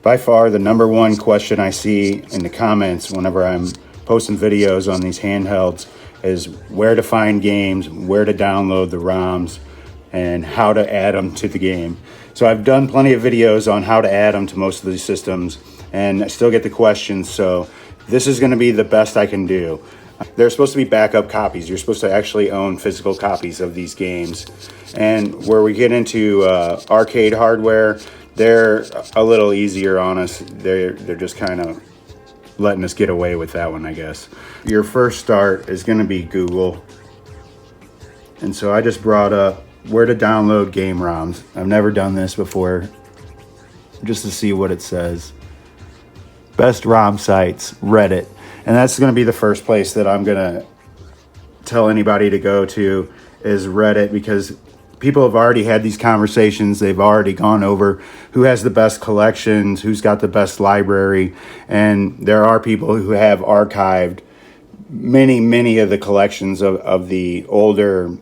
By far, the #1 question I see in the comments whenever I'm posting videos on these handhelds is where to find games, where to download the ROMs, and how to add them to the game. So I've done plenty of videos on how to add them to most of these systems, and I still get the questions, so this is going to be the best I can do. They're supposed to be backup copies. You're supposed to actually own physical copies of these games. And where we get into arcade hardware, they're a little easier on us. They're just kind of letting us get away with that one, I guess. Your first start is going to be Google. And so I just brought up where to download game ROMs. I've never done this before, just to see what it says. Best ROM sites, Reddit. And that's going to be the first place that I'm going to tell anybody to go to is Reddit, because people have already had these conversations. They've already gone over who has the best collections, who's got the best library. And there are people who have archived many of the collections of the older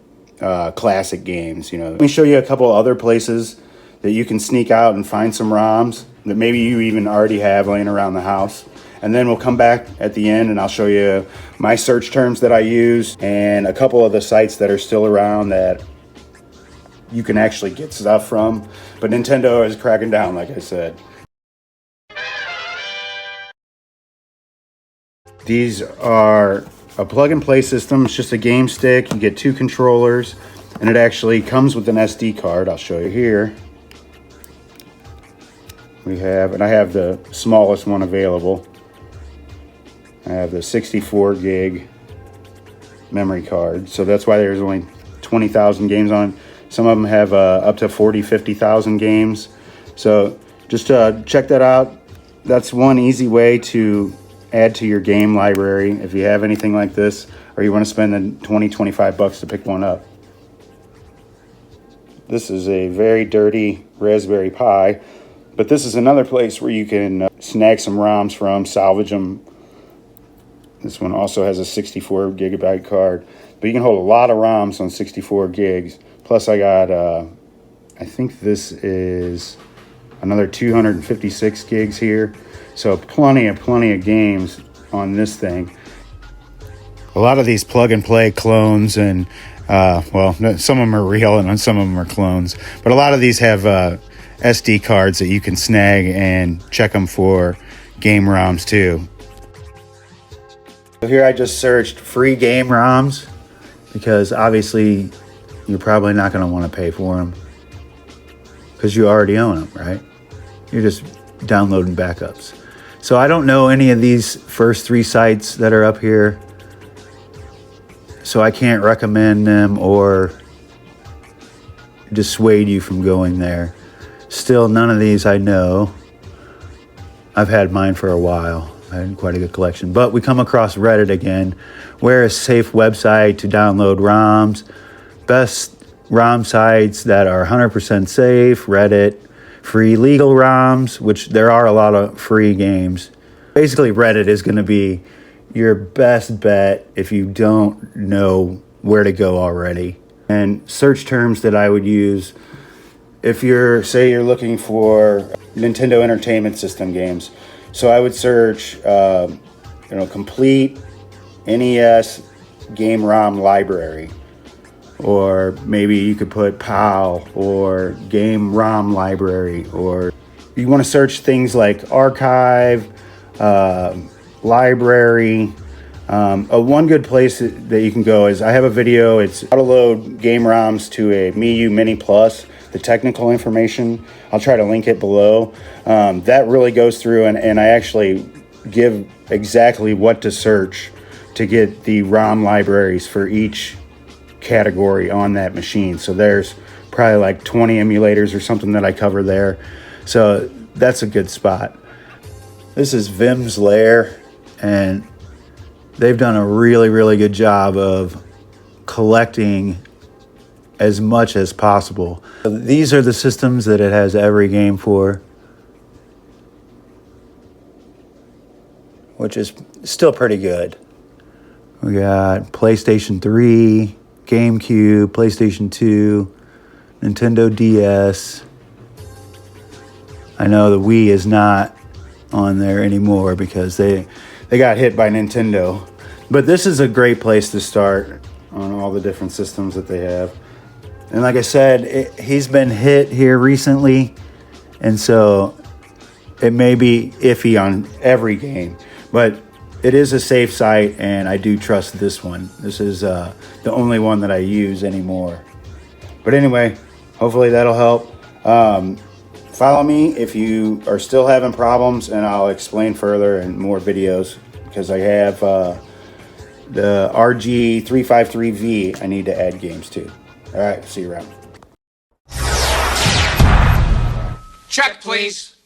classic games. Let me show you a couple other places that you can sneak out and find some ROMs that maybe you even already have laying around the house. And then we'll come back at the end and I'll show you my search terms that I use and a couple of the sites that are still around that you can actually get stuff from. But Nintendo is cracking down, like I said. These are a plug-and-play system. It's just a game stick. You get 2 controllers, and it actually comes with an SD card. I'll show you here. I have the smallest one available. I have the 64 gig memory card, so that's why there's only 20,000 games on. Some of them have up to 50,000 games. So just check that out. That's one easy way to add to your game library if you have anything like this, or you want to spend the $20-25 to pick one up. This is a very dirty Raspberry Pi, but this is another place where you can snag some ROMs from, salvage them. This one also has a 64 gigabyte card, but you can hold a lot of ROMs on 64 gigs. Plus I got, I think this is another 256 gigs here. So plenty of games on this thing. A lot of these plug and play clones and, well, some of them are real and some of them are clones, but a lot of these have SD cards that you can snag and check them for game ROMs too. So here I just searched free game ROMs because obviously you're probably not going to want to pay for them because you already own them, right? You're just downloading backups. So I don't know any of these first 3 sites that are up here, so I can't recommend them or dissuade you from going there. Still, none of these I know. I've had mine for a while. I had quite a good collection. But we come across Reddit again. Where is a safe website to download ROMs? Best ROM sites that are 100% safe, Reddit. Free legal ROMs, which there are a lot of free games. Basically, Reddit is going to be your best bet if you don't know where to go already. And search terms that I would use if say you're looking for Nintendo Entertainment System games. So I would search, complete NES game ROM library. Or maybe you could put PAL or game ROM library, or you want to search things like archive, library. One good place that you can go is I have a video. It's how to load game ROMs to a Miyoo Mini Plus, the technical information. I'll try to link it below. That really goes through and I actually give exactly what to search to get the ROM libraries for each category on that machine. So there's probably like 20 emulators or something that I cover there. So that's a good spot. This is Vim's Lair, and they've done a really good job of collecting as much as possible. These are the systems that it has every game for, which is still pretty good. We got PlayStation 3, GameCube, PlayStation 2, Nintendo DS. I know the Wii is not on there anymore because they got hit by Nintendo. But this is a great place to start on all the different systems that they have. And like I said, he's been hit here recently, and so it may be iffy on every game, but it is a safe site, and I do trust this one. This is the only one that I use anymore. But anyway, hopefully that'll help. Follow me if you are still having problems, and I'll explain further in more videos, because I have the Rg35XV I need to add games to. All right, see you around. Check, please.